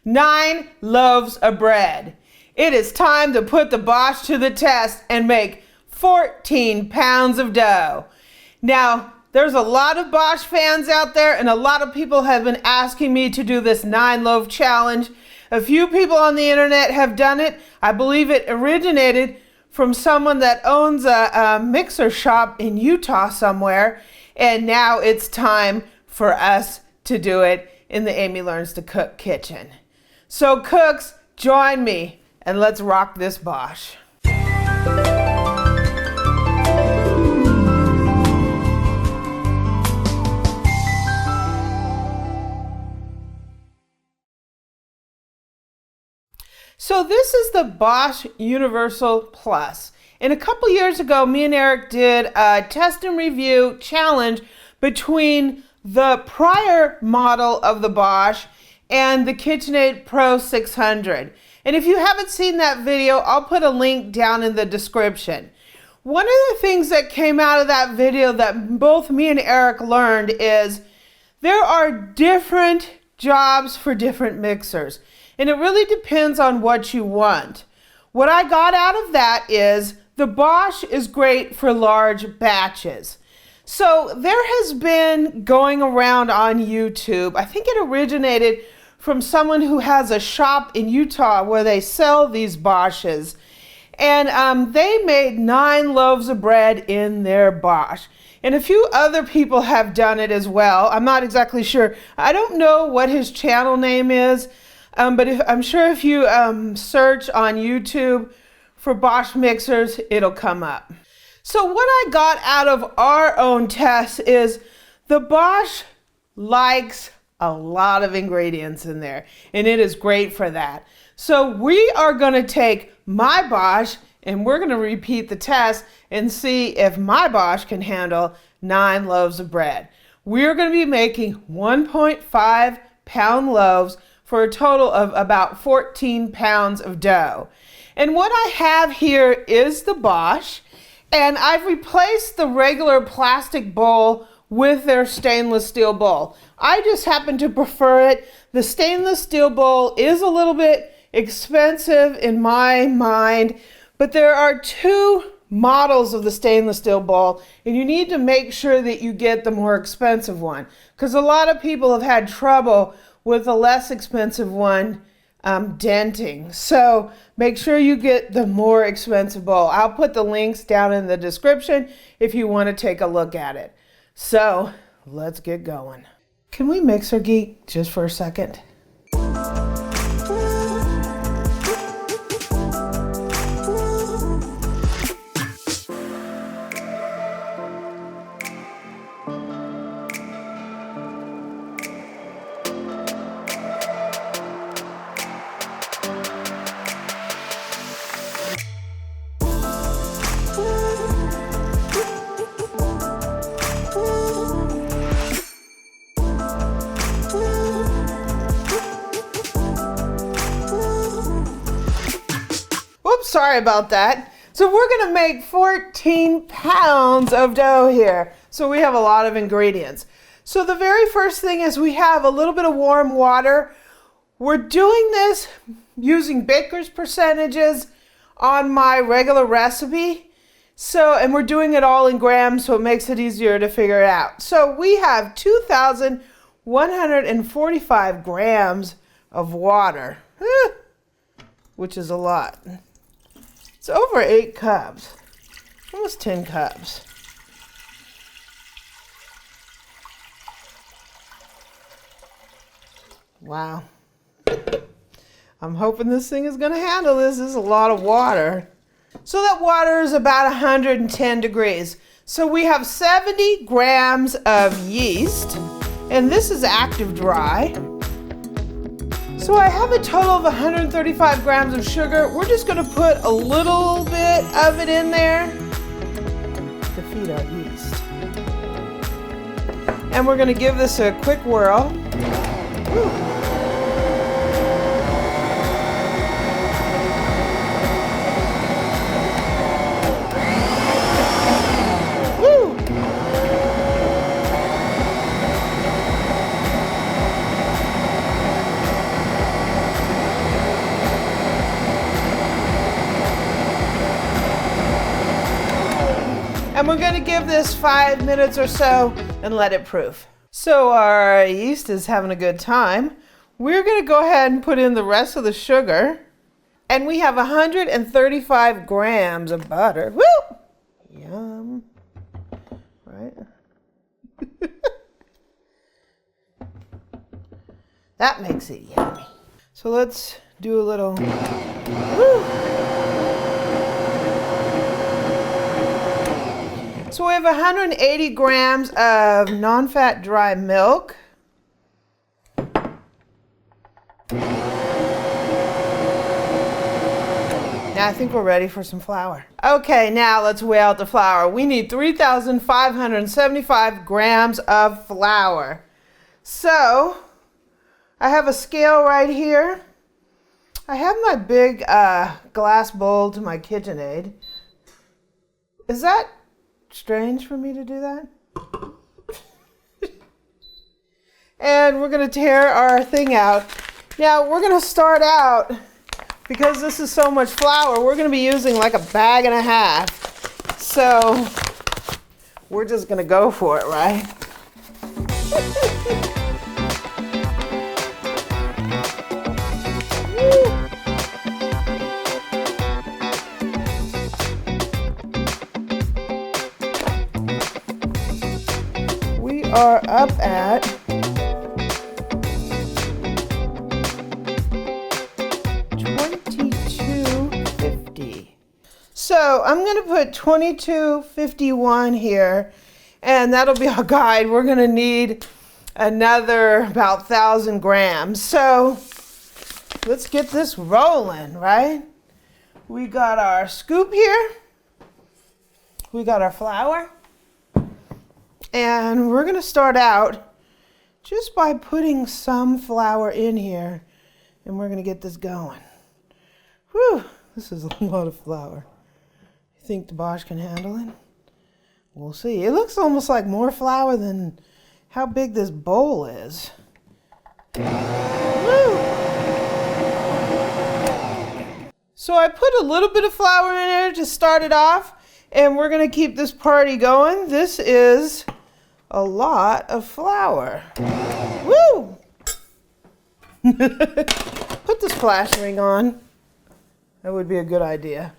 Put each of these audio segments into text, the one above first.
9 loaves of bread. It is time to put the Bosch to the test and make 14 pounds of dough. Now, there's a lot of Bosch fans out there, and a lot of people have been asking me to do this 9 loaf challenge. A few people on the internet have done it. I believe it originated from someone that owns a mixer shop in Utah somewhere, and now it's time for us to do it in the Amy Learns to Cook kitchen. So cooks, join me and let's rock this Bosch. So this is the Bosch Universal Plus. And a couple years ago, me and Eric did a test and review challenge between the prior model of the Bosch and the KitchenAid Pro 600. And if you haven't seen that video, I'll put a link down in the description. One of the things that came out of that video that both me and Eric learned is there are different jobs for different mixers. And it really depends on what you want. What I got out of that is the Bosch is great for large batches. So there has been going around on YouTube, I think it originated from someone who has a shop in Utah where they sell these Bosches. And they made 9 loaves of bread in their Bosch. And a few other people have done it as well. I'm not exactly sure. I don't know what his channel name is. But I'm sure if you search on YouTube for Bosch mixers, it'll come up. So what I got out of our own test is the Bosch likes a lot of ingredients in there, and it is great for that. So we are going to take my Bosch and we're going to repeat the test and see if my Bosch can handle 9 loaves of bread. We're going to be making 1.5 pound loaves for a total of about 14 pounds of dough. And what I have here is the Bosch, and I've replaced the regular plastic bowl with their stainless steel bowl. I just happen to prefer it. The stainless steel bowl is a little bit expensive in my mind, but there are 2 models of the stainless steel bowl, and you need to make sure that you get the more expensive one, because a lot of people have had trouble with a less expensive one denting. So make sure you get the more expensive bowl. I'll put the links down in the description if you want to take a look at it. So let's get going. Can we mixer geek just for a second? Sorry about that. So we're going to make 14 pounds of dough here. So we have a lot of ingredients. So the very first thing is we have a little bit of warm water. We're doing this using baker's percentages on my regular recipe. And we're doing it all in grams, so it makes it easier to figure it out. So we have 2,145 grams of water, which is a lot. It's over 8 cups, almost 10 cups. Wow. I'm hoping this thing is going to handle this. This is a lot of water. So that water is about 110 degrees. So we have 70 grams of yeast, and this is active dry. So I have a total of 135 grams of sugar. We're just going to put a little bit of it in there to feed our yeast. And we're going to give this a quick whirl. Woo. And we're gonna give this 5 minutes or so and let it proof. So our yeast is having a good time. We're gonna go ahead and put in the rest of the sugar. And we have 135 grams of butter. Woo! Yum. Right? That makes it yummy. So let's do a little, woo. So we have 180 grams of non-fat dry milk. Now I think we're ready for some flour. Okay, now let's weigh out the flour. We need 3,575 grams of flour. So I have a scale right here. I have my big glass bowl to my KitchenAid. Is that strange for me to do that? And we're gonna tear our thing out. Now we're gonna start out, because this is so much flour, we're gonna be using like a bag and a half. So we're just gonna go for it, right? We are up at 2250. So I'm going to put 2251 here, and that'll be our guide. We're going to need another about 1,000 grams. So let's get this rolling, right? We got our scoop here. We got our flour. And we're going to start out just by putting some flour in here, and we're going to get this going. Whew, this is a lot of flour. You think the Bosch can handle it? We'll see. It looks almost like more flour than how big this bowl is. Woo! So I put a little bit of flour in there to start it off, and we're going to keep this party going. This is a lot of flour. Woo! Put the splash ring on. That would be a good idea.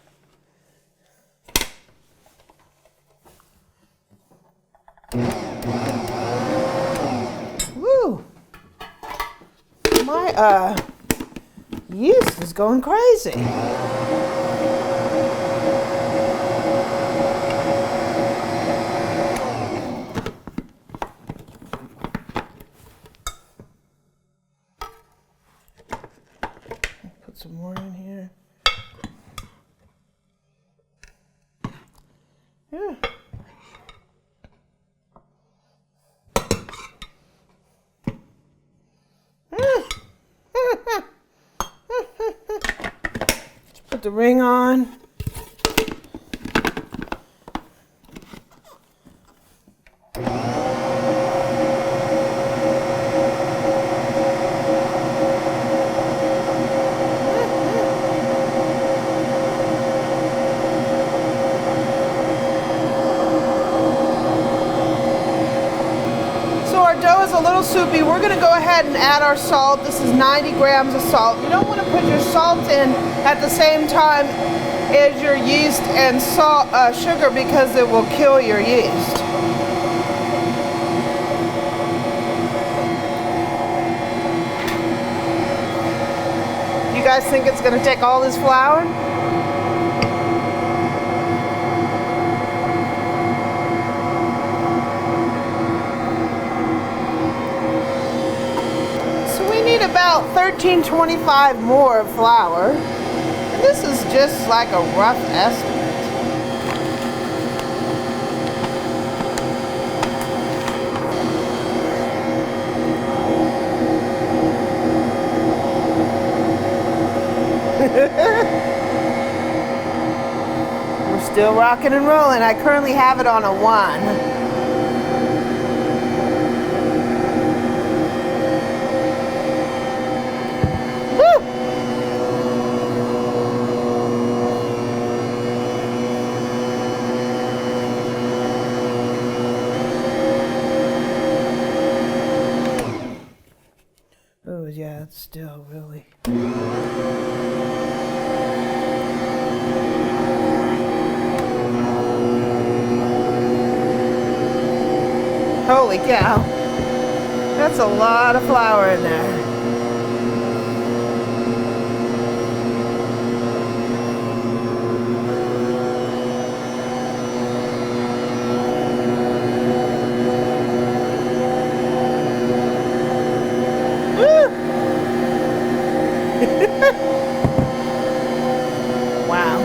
Woo! My yeast is going crazy. Some more in here. Yeah. Let's put the ring on. A little soupy. We're going to go ahead and add our salt. This is 90 grams of salt. You don't want to put your salt in at the same time as your yeast and salt, sugar, because it will kill your yeast. You guys think it's going to take all this flour? About 1325 more of flour, and this is just like a rough estimate. We're still rocking and rolling. I currently have it on a 1. still, really. Holy cow. That's a lot of flour in there. Wow.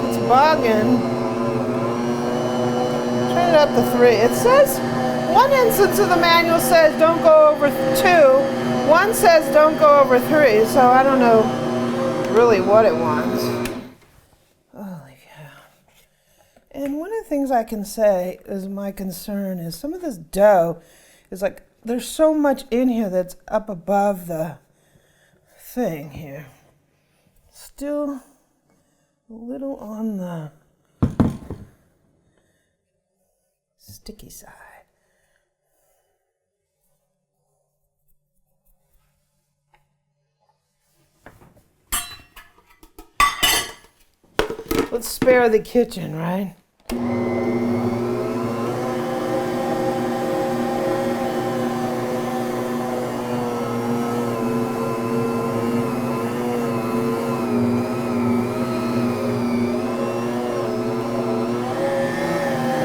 It's bugging. Turn it up to 3. It says, one instance of the manual says don't go over 2. One says don't go over 3. So I don't know really what it wants. Holy cow. And one of the things I can say is my concern is some of this dough is like, there's so much in here that's up above the thing here. Still a little on the sticky side. Let's spare the kitchen, right?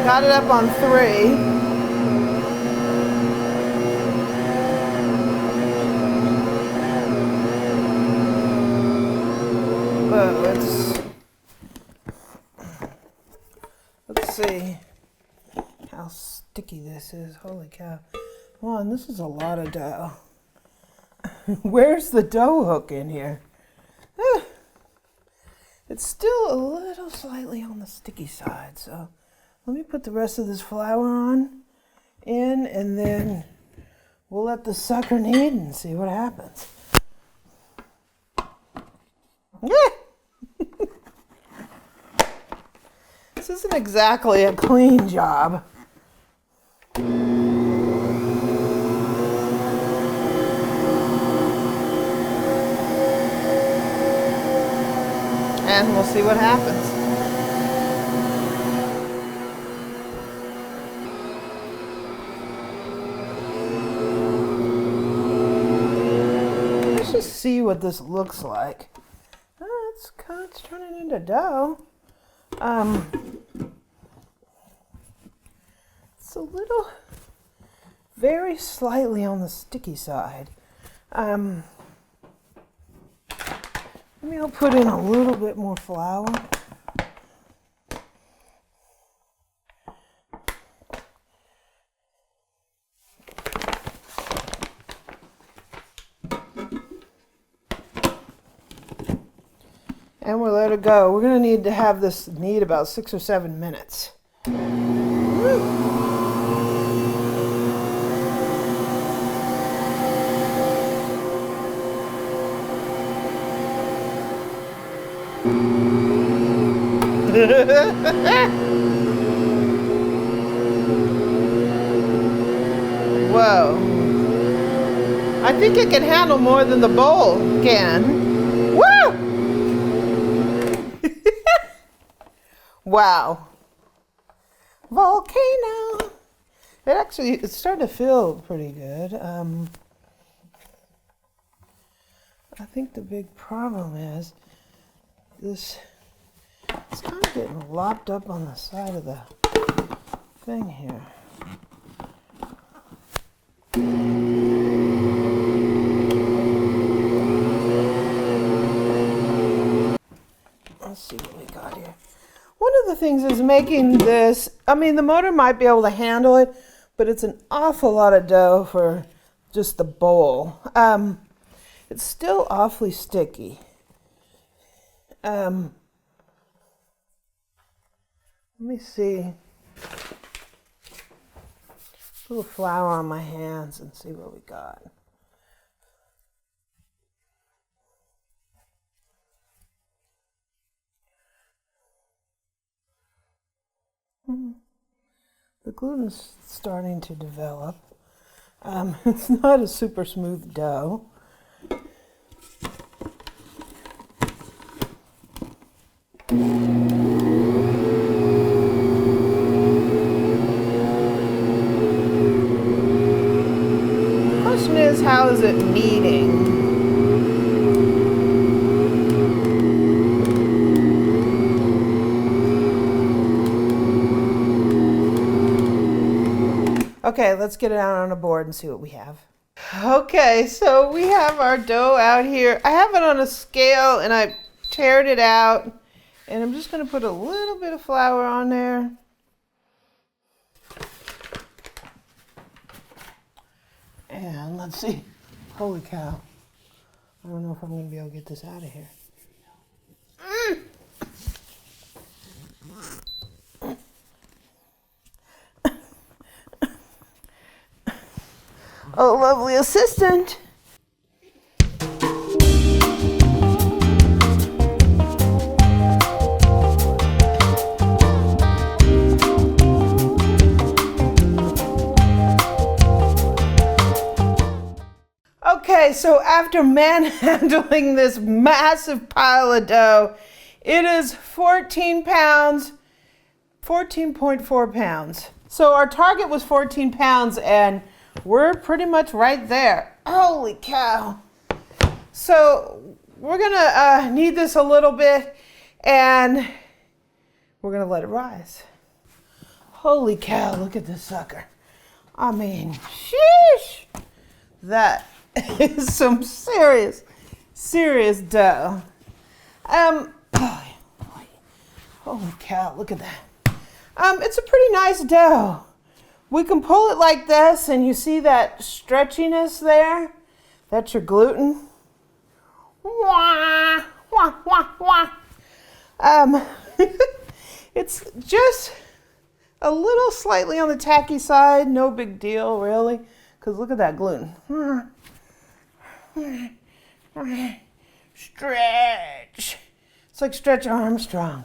Got it up on 3. But let's see how sticky this is. Holy cow. One, this is a lot of dough. Where's the dough hook in here? It's still a little slightly on the sticky side, so let me put the rest of this flour in, and then we'll let the sucker knead and see what happens. This isn't exactly a clean job. And we'll see what happens. Let's just see what this looks like. Oh, it's turning into dough. It's a little, very slightly on the sticky side. Maybe I'll put in a little bit more flour. And we'll let it go. We're going to need to have this knead about 6 or 7 minutes. Woo. Whoa. I think it can handle more than the bowl can. Woo! Wow. Volcano. It's starting to feel pretty good. I think the big problem is this. It's kind of getting lopped up on the side of the thing here. Let's see what we got here. One of the things is making this, I mean, the motor might be able to handle it, but it's an awful lot of dough for just the bowl. It's still awfully sticky. Let me see. A little flour on my hands and see what we got. The gluten's starting to develop. It's not a super smooth dough. The question is, how is it kneading? Okay, let's get it out on a board and see what we have. Okay, so we have our dough out here. I have it on a scale and I teared it out. And I'm just going to put a little bit of flour on there. And let's see. Holy cow. I don't know if I'm going to be able to get this out of here. Oh, lovely assistant. Okay, so after manhandling this massive pile of dough, it is 14 pounds, 14.4 pounds. So our target was 14 pounds and we're pretty much right there. Holy cow. So we're gonna knead this a little bit and we're gonna let it rise. Holy cow, look at this sucker. I mean, sheesh. That is some serious dough. Holy cow, look at that. It's a pretty nice dough. We can pull it like this and you see that stretchiness there? That's your gluten. Wah, wah, wah, wah. It's just a little slightly on the tacky side, no big deal really, because look at that gluten. Stretch. It's like Stretch Armstrong.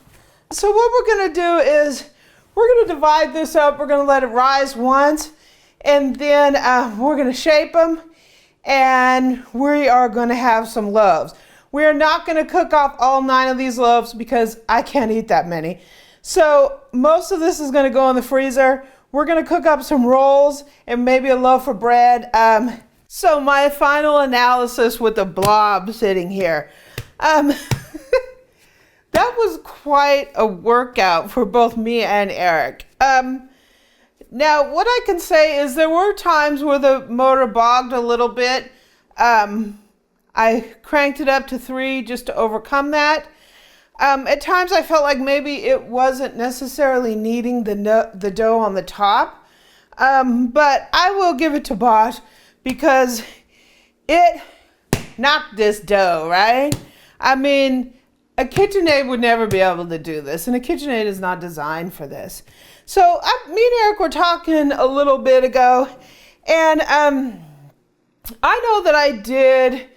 So what we're gonna do is we're gonna divide this up. We're gonna let it rise once and then we're gonna shape them and we are gonna have some loaves. We are not gonna cook off all 9 of these loaves because I can't eat that many. So most of this is gonna go in the freezer. We're gonna cook up some rolls and maybe a loaf of bread. So my final analysis with the blob sitting here. That was quite a workout for both me and Eric. Now, what I can say is there were times where the motor bogged a little bit. I cranked it up to 3 just to overcome that. At times I felt like maybe it wasn't necessarily kneading the dough on the top. But I will give it to Bosch because it knocked this dough, right? I mean, a KitchenAid would never be able to do this, and a KitchenAid is not designed for this. So me and Eric were talking a little bit ago, and I know that I did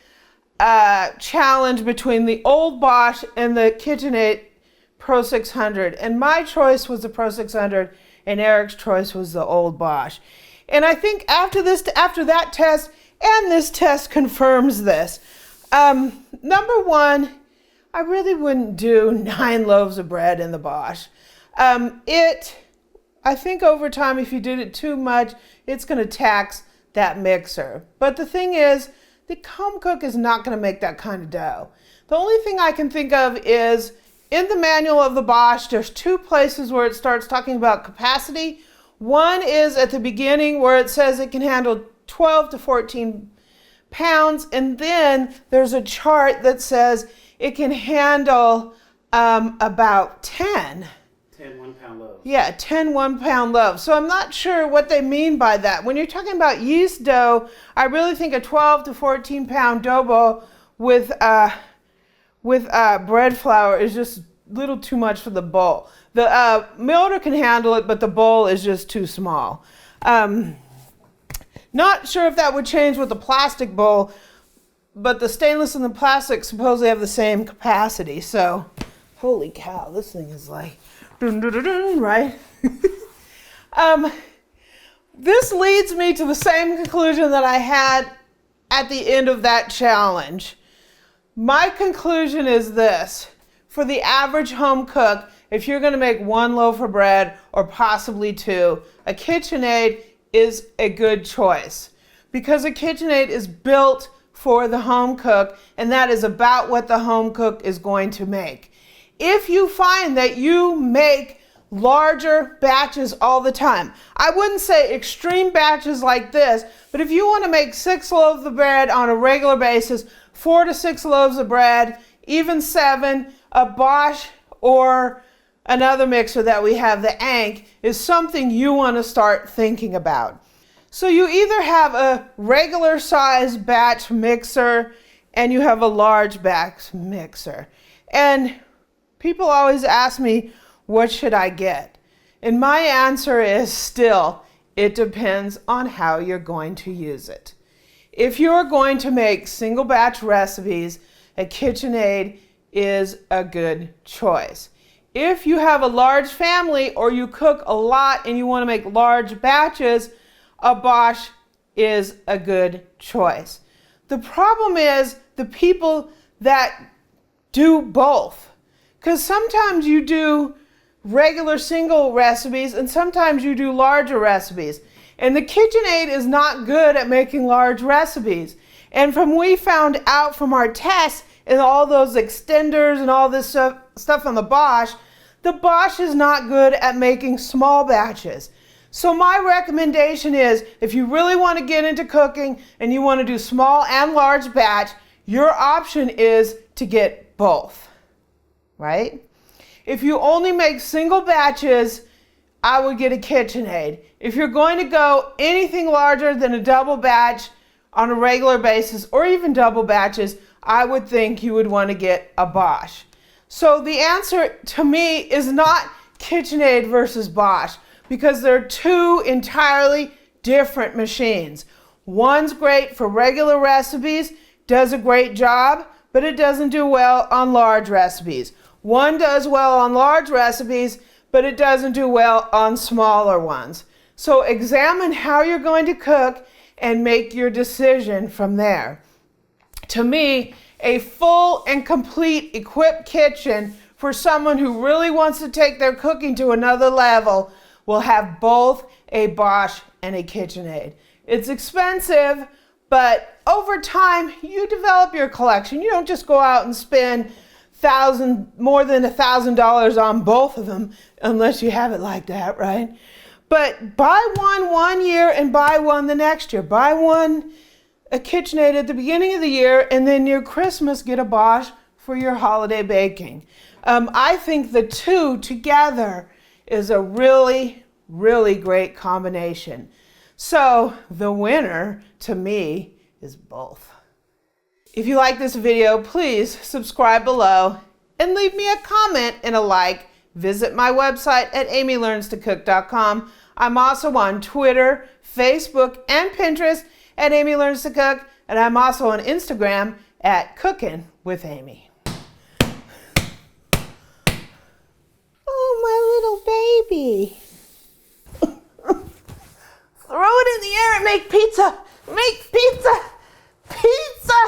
a challenge between the old Bosch and the KitchenAid Pro 600, and my choice was the Pro 600, and Eric's choice was the old Bosch. And I think after that test, and this test confirms this. Number one, I really wouldn't do 9 loaves of bread in the Bosch. I think over time, if you did it too much, it's going to tax that mixer. But the thing is, the home cook is not going to make that kind of dough. The only thing I can think of is in the manual of the Bosch, there's 2 places where it starts talking about capacity. One is at the beginning where it says it can handle 12 to 14 pounds. And then there's a chart that says it can handle about 10 1-pound loaves. Yeah, 10 1-pound loaves. So I'm not sure what they mean by that. When you're talking about yeast dough, I really think a 12 to 14 pound dough bowl with bread flour is just a little too much for the bowl. The motor can handle it, but the bowl is just too small. Not sure if that would change with the plastic bowl, but the stainless and the plastic supposedly have the same capacity. So, holy cow, this thing is like, dun, dun, dun, dun, right? This leads me to the same conclusion that I had at the end of that challenge. My conclusion is this: for the average home cook, if you're going to make one loaf of bread or possibly two, a KitchenAid is a good choice, because a KitchenAid is built for the home cook, and that is about what the home cook is going to make. If you find that you make larger batches all the time, I wouldn't say extreme batches like this, but if you want to make 6 loaves of bread on a regular basis, 4 to 6 loaves of bread, even 7, a Bosch or another mixer that we have, the Ank, is something you want to start thinking about. So you either have a regular size batch mixer and you have a large batch mixer. And people always ask me, what should I get? And my answer is still, it depends on how you're going to use it. If you're going to make single batch recipes, a KitchenAid is a good choice. If you have a large family or you cook a lot and you want to make large batches, a Bosch is a good choice. The problem is the people that do both, because sometimes you do regular single recipes and sometimes you do larger recipes. And the KitchenAid is not good at making large recipes. And from we found out from our tests and all those extenders and all this stuff on the Bosch is not good at making small batches. So my recommendation is, if you really want to get into cooking and you want to do small and large batch, your option is to get both, right? If you only make single batches, I would get a KitchenAid. If you're going to go anything larger than a double batch on a regular basis, or even double batches, I would think you would want to get a Bosch. So the answer to me is not KitchenAid versus Bosch, because they're two entirely different machines. One's great for regular recipes, does a great job, but it doesn't do well on large recipes. One does well on large recipes, but it doesn't do well on smaller ones. So examine how you're going to cook and make your decision from there. To me, a full and complete equipped kitchen for someone who really wants to take their cooking to another level will have both a Bosch and a KitchenAid. It's expensive, but over time you develop your collection. You don't just go out and spend more than $1,000 on both of them, unless you have it like that, right? But buy one year and buy one the next year. Buy a KitchenAid at the beginning of the year, and then near Christmas get a Bosch for your holiday baking. I think the two together is a really, really great combination. So the winner to me is both. If you like this video, please subscribe below and leave me a comment and a like. Visit my website at amylearnstocook.com. I'm also on Twitter, Facebook, and Pinterest at Amy Learns to Cook, and I'm also on Instagram at Cookin' with Amy. Oh, my little baby. Throw it in the air and make pizza. Make pizza. Pizza.